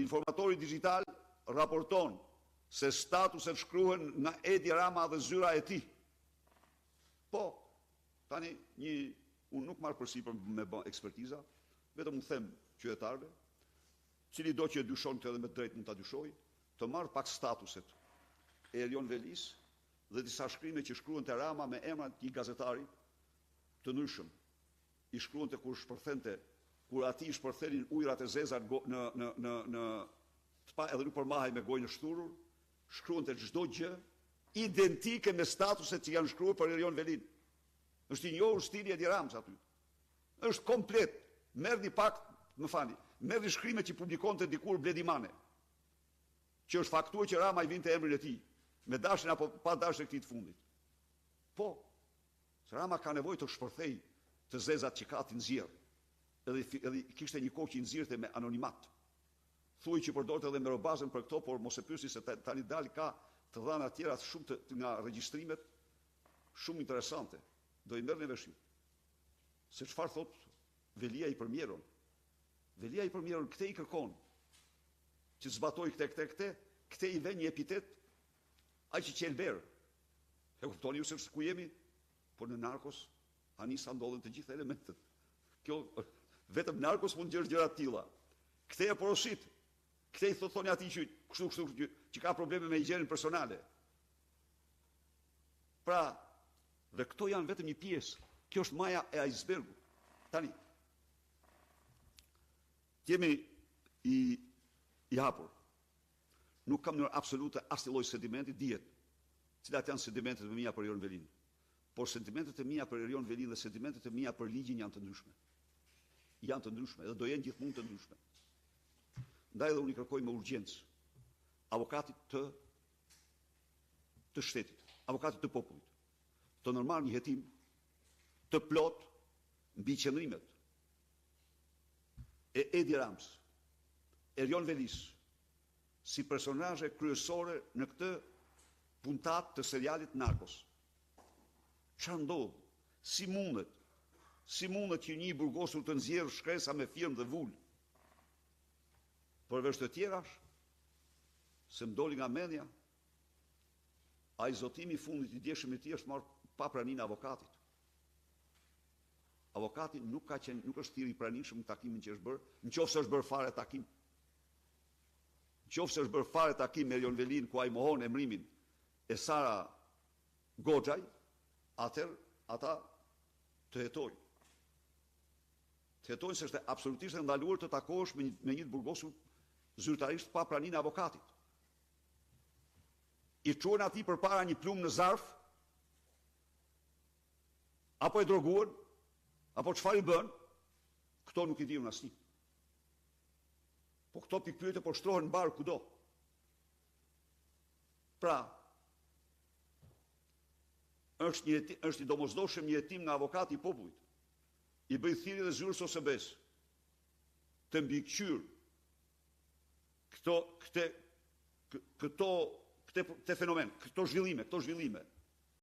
informatori digital raporton se statuset shkruhen nga Edi Rama dhe zyra e tij. Po, tani unë nuk marr përsipër me bë ekspertiza, vetëm u them qytetarëve, cili do që e dyshon këtë edhe me drejt mund ta dyshoj, të marr pak statuset e Erion Velis dhe disa shkrime që shkruhen te Rama me emrat të një gazetari të ndryshëm. I shkruan te kur ati i shpërthenin ujrat e zeza në edhe nuk përmahej me gojë në shturur, shkruan te çdo gjë identike me statuset që janë shkruar për Erion Velin. Është i njohur stili Edi Ramës aty. Është komplet. Merrni pak, merrni shkrimet që publikonte dikur Bledimane, që është faktuar që Rama i vinte emrin e tij, me dashjen apo pa dashje këtij të fundit. Po, Rama ka nevojë të shpërthej të zezat që ka ti nxjerr. Edhe kishte një kohë që i nxirrte me anonimat. Thuaj që përdorte edhe me robazën për këto, por mos e pyesi se tani dal ka të dhëna të tjera shumë nga regjistrimet shumë interesante. Do i merrni vesh. Se çfarë thot Velia i përmjeron. Velia i përmjeron këtej i kërkon që zbatoj këte i vë një epitet ai që qelber. E kuptoni ju se ku jemi? Por në Narkos anisa ndodhen të gjitha elementet. Kjo vetëm Narkos mund të gjësh gjëra të tilla. Këtej e porosit. Këtej thoni atij që kështu që ka probleme me higjienën personale. Pra, dhe këto janë vetëm një pjesë. Kjo është maja e icebergut. Tani, jemi i hapur. Nuk kam në absolute asnjë lloj sentimenti, dihet cilat janë sentimentet e mia për Erion Velin. Por sentimentet e mia për Erion Velin dhe sentimentet e mia për ligjin janë të ndryshme. Janë të ndryshme dhe do jenë gjithmonë të ndryshme. Ndaj dhe unë i kërkoj me urgjencë avokatit të shtetit, avokatit të popullit, të normal një hetim të plot mbi qëndrimet e Edi Ramës, Erion Velis, si personazhe kryesore në këtë puntat të serialit Narkos. Çfarë ndodh? Si mundet që një burgosur të nxjerrë shkresa me firmë dhe vul? Përveç të tjerash, se më doli nga mendja, ai zotimi i fundit i djeshëm i tij është marrë pa praninë e avokatit. Avokati nuk është thirrë i pranishëm në takimin që është bërë, nëse është bërë fare takim. Nëse është bërë fare takim me Erion Velin ku ai mohon emrimin e Sara Goxhaj, atëherë ata të hetojnë. Të hetojnë se është absolutisht e ndaluar të takohesh me një burgosur zyrtarisht pa praninë e avokatit. I çuan atij përpara një plumë në zarf, apo e droguan, apo çfarë i bën, këto nuk i diun asnjë. Po këto pikpyetje po shtrohen mbar kudo. Pra, është i domosdoshëm një hetim nga avokati i popullit. I bëj thirrje dhe zyrës OSB-s të mbikëqyr këto fenomen, këto zhvillime